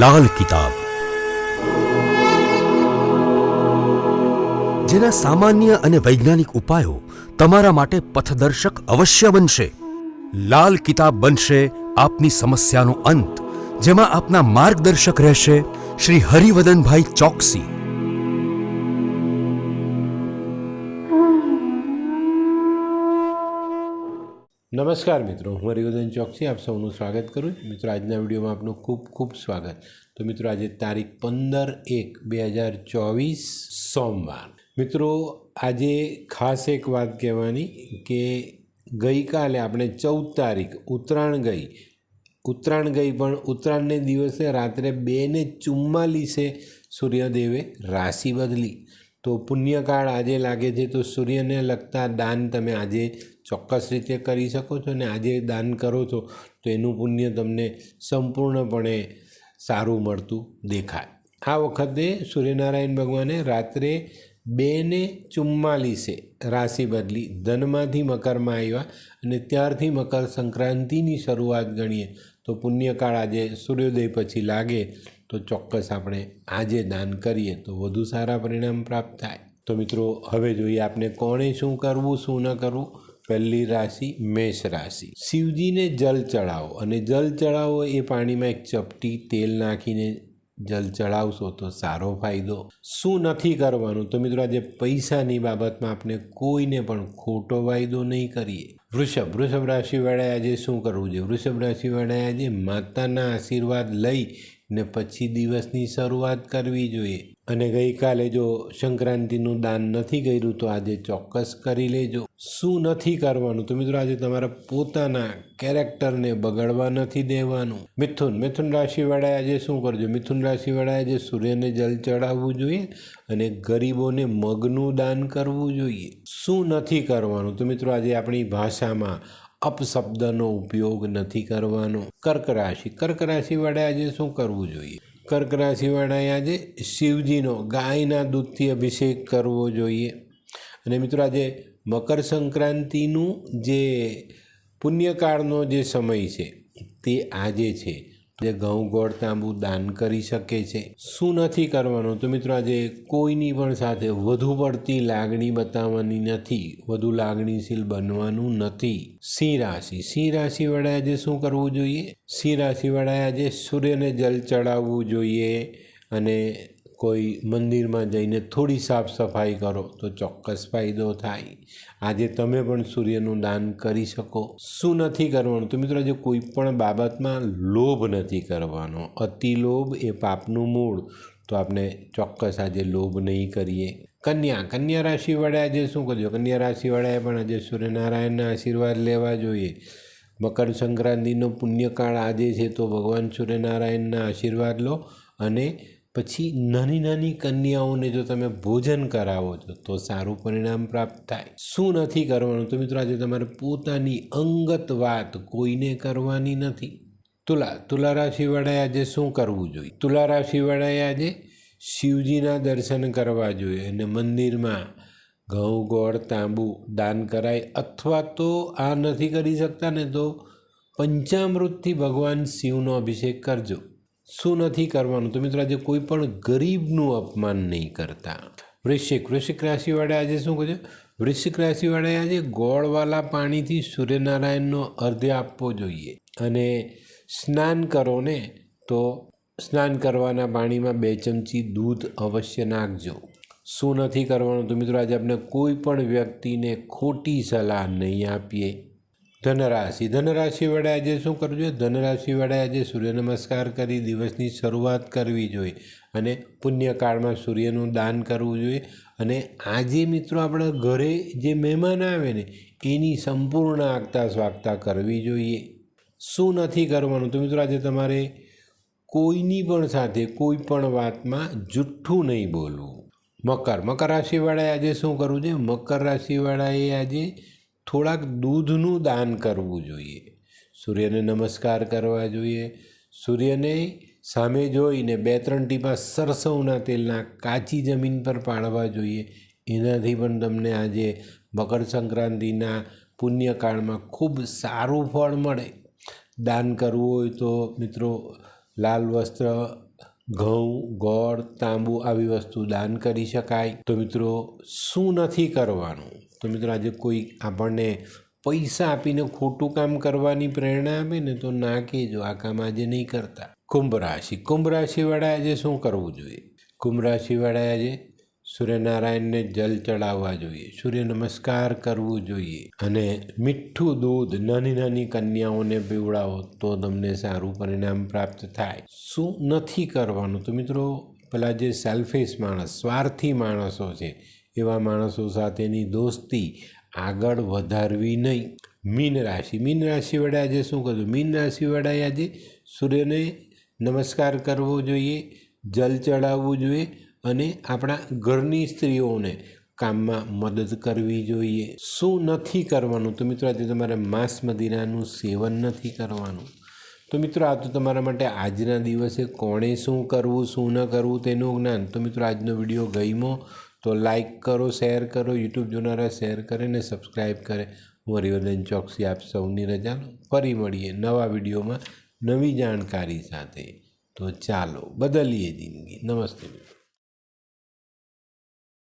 લાલ કિતાબ, જેના સામાન્ય અને વૈજ્ઞાનિક ઉપાયો તમારા માટે પથદર્શક અવશ્ય બનશે. લાલ કિતાબ બનશે આપની સમસ્યાનો અંત, જેમાં આપના માર્ગદર્શક રહેશે શ્રી હરિવદનભાઈ ચોકસી. નમસ્કાર મિત્રો, હું હરિવદન ચોકસી આપ સૌનું સ્વાગત કરું છું. મિત્રો, આજના વિડીયોમાં આપનું ખૂબ ખૂબ સ્વાગત. તો મિત્રો, આજે તારીખ 15/1/2024 સોમવાર. મિત્રો, આજે ખાસ એક વાત કહેવાની કે ગઈકાલે આપણે 14 તારીખ ઉત્તરાયણ ગઈ પણ ઉત્તરાયણને દિવસે રાત્રે 2:44 સૂર્યદેવે રાશિ બદલી. તો પુણ્યકાળ આજે લાગે છે, તો સૂર્યને લગતા દાન તમે આજે ચોક્કસ રીતે કરી શકો છો. અને આજે દાન કરો છો તો એનું પુણ્ય તમને સંપૂર્ણપણે સારું મળતું દેખાય. આ વખતે સૂર્યનારાયણ ભગવાને રાત્રે 2:44 રાશિ બદલી, ધનમાંથી મકરમાં આવ્યા અને ત્યારથી મકર સંક્રાંતિની શરૂઆત ગણીએ તો પુણ્યકાળ આજે સૂર્યોદય પછી લાગે તો ચોક્કસ આપણે આજે દાન કરીએ તો વધુ સારા પરિણામ પ્રાપ્ત થાય. તો મિત્રો, હવે જોઈએ આપણે કોણે શું કરવું શું ન કરવું. પહેલી રાશિ મેષ રાશિ. શિવજીને જલ ચડાવો, અને જલ ચડાવો એ પાણીમાં એક ચપટી તેલ નાખીને જલ ચડાવશો તો સારો ફાયદો. શું નથી કરવાનું? તો મિત્રો, આજે પૈસાની બાબતમાં આપણે કોઈને પણ ખોટો વાયદો નહીં કરીએ. વૃષભ રાશિવાળાએ આજે શું કરવું જોઈએ? વૃષભ રાશિવાળાએ આજે માતાના આશીર્વાદ લઈ ને પછી દિવસની શરૂઆત કરવી જોઈએ. અને ગઈકાલે જો સંક્રાંતિનું દાન નથી કર્યું તો આજે ચોક્કસ કરી લેજો. શું નથી કરવાનું? તો મિત્રો, આજે તમારા પોતાના કેરેક્ટરને બગડવા નથી દેવાનું. મિથુન રાશિવાળાએ આજે શું કરજો? મિથુન રાશિવાળાએ આજે સૂર્યને જલ ચડાવવું જોઈએ અને ગરીબોને મગનું દાન કરવું જોઈએ. શું નથી કરવાનું? તો મિત્રો, આજે આપણી ભાષામાં અપશબ્દનો ઉપયોગ નથી કરવાનો. કર્ક રાશિવાળાએ આજે શું કરવું જોઈએ? કર્ક રાશિવાળાએ આજે શિવજીનો ગાયના દૂધથી અભિષેક કરવો જોઈએ. અને મિત્રો, આજે મકર સંક્રાંતિનું જે પુણ્યકાળનો જે સમય છે તે આજે છે. જે ઘઉં ગોળ તાંબુ દાન કરી શકે છે. શું નથી કરવાનું? તો મિત્રો, આજે કોઈની પણ સાથે વધુ પડતી લાગણી બતાવવાની નથી, વધુ લાગણીશીલ બનવાનું નથી. સિંહ રાશિવાળાએ આજે શું કરવું જોઈએ? સિંહ રાશિવાળાએ આજે સૂર્યને જલ ચડાવવું જોઈએ અને કોઈ મંદિરમાં જઈને થોડી સાફ સફાઈ કરો તો ચોક્કસ ફાયદો થાય. આજે તમે પણ સૂર્યનું દાન કરી શકો. શું નથી કરવાનું? તો મિત્રો, આજે કોઈ પણ બાબતમાં લોભ નથી કરવાનો. અતિ લોભ એ પાપનું મૂળ. તો આપણે ચોક્કસ આજે લોભ નહીં કરીએ. કન્યા રાશિવાળાએ આજે શું કરજો? કન્યા રાશિવાળાએ પણ આજે સૂર્યનારાયણના આશીર્વાદ લેવા જોઈએ. મકર સંક્રાંતિનો પુણ્યકાળ આજે છે, તો ભગવાન સૂર્યનારાયણના આશીર્વાદ લો અને પછી નાની કન્યાઓને જો તમે ભોજન કરાવો છો તો સારું પરિણામ પ્રાપ્ત થાય. શું નથી કરવાનું? તો મિત્રો, આજે તમારે પોતાની અંગત વાત કોઈને કરવાની નથી. તુલા રાશિવાળાએ આજે શું કરવું જોઈએ? તુલા રાશિવાળાએ આજે શિવજીના દર્શન કરવા જોઈએ અને મંદિરમાં ઘઉં ગોળ તાંબુ દાન કરાય, અથવા તો આ નથી કરી શકતા ને તો પંચામૃતથી ભગવાન શિવનો અભિષેક કરજો. શું નથી કરવાનું? તો મિત્રો, આજે કોઈ પણ ગરીબનું અપમાન નહીં કરતા. વૃશ્ચિક રાશિવાળાએ આજે શું કરજો? વૃશ્ચિક રાશિવાળાએ આજે ગોળવાળા પાણીથી સૂર્યનારાયણનો અર્ધ્ય આપવો જોઈએ. અને સ્નાન કરો ને તો સ્નાન કરવાના પાણીમાં 2 ચમચી દૂધ અવશ્ય નાખજો. શું નથી કરવાનું? તો મિત્રો, આજે આપણે કોઈ પણ વ્યક્તિને ખોટી સલાહ નહીં આપીએ. ધનરાશિવાળાએ આજે શું કરવું જોઈએ? ધનરાશિવાળાએ આજે સૂર્ય નમસ્કાર કરી દિવસની શરૂઆત કરવી જોઈએ અને પુણ્યકાળમાં સૂર્યનું દાન કરવું જોઈએ. અને આજે મિત્રો, આપણા ઘરે જે મહેમાન આવે ને એની સંપૂર્ણ આગતા સ્વાગતા કરવી જોઈએ. શું નથી કરવાનું? તો મિત્રો, આજે તમારે કોઈની પણ સાથે કોઈ પણ વાતમાં જુઠ્ઠું નહીં બોલવું. મકર રાશિવાળાએ આજે શું કરવું જોઈએ? મકર રાશિવાળાએ આજે થોડાક દૂધનું દાન કરવું જોઈએ. સૂર્યને નમસ્કાર કરવા જોઈએ. સૂર્યને સામે જોઈને 2-3 ટીપા સરસવના તેલના કાચી જમીન પર પાડવા જોઈએ. એનાથી પણ તમને આજે મકર સંક્રાંતિના પુણ્યકાળમાં ખૂબ સારું ફળ મળે. દાન કરવું હોય તો મિત્રો, લાલ વસ્ત્ર, ઘઉં, ગોળ, તાંબુ આવી વસ્તુ દાન કરી શકાય. તો મિત્રો શું નથી કરવાનું? તો મિત્રો આજે કોઈ આપણને પૈસા આપીને ખોટું કામ કરવાની પ્રેરણા આપે ને તો ના કહેજો આ કામ આજે નહીં કરતા. કુંભ રાશિ. કુંભ રાશિવાળાએ આજે શું કરવું જોઈએ? કુંભ રાશિવાળાએ આજે સૂર્યનારાયણને જલ ચડાવવા જોઈએ, સૂર્ય નમસ્કાર કરવું જોઈએ અને મીઠું દૂધ નાની નાની કન્યાઓને પીવડાવો તો તમને સારું પરિણામ પ્રાપ્ત થાય. શું નથી કરવાનું? તો મિત્રો પેલા જે સેલ્ફિશ માણસ, સ્વાર્થી માણસો છે એવા માણસો સાથેની દોસ્તી આગળ વધારવી નહીં. મીન રાશિ. મીન રાશિવાળાએ આજે શું કરવું? મીન રાશિવાળાએ આજે સૂર્યને નમસ્કાર કરવો જોઈએ, જલ ચડાવવું જોઈએ અને આપણા ઘરની સ્ત્રીઓને કામમાં મદદ કરવી જોઈએ. શું નથી કરવાનું? તો મિત્રો આજે તમારે માંસ મદિરાનું સેવન નથી કરવાનું. તો મિત્રો આ તો તમારા માટે આજના દિવસે કોણે શું કરવું શું ન કરવું તેનું જ્ઞાન. તો મિત્રો આજનો વિડીયો ગમ્યો તો લાઈક કરો, શેર કરો, યુટ્યુબ જોનારા શેર કરે ને સબસ્ક્રાઈબ કરે. હું હરિવર્ધન ચોકસી આપ સૌની રજા લો. ફરી મળીએ નવા વિડીયોમાં નવી જાણકારી સાથે. તો ચાલો બદલીએ જિંદગી. નમસ્તે મિત્રો.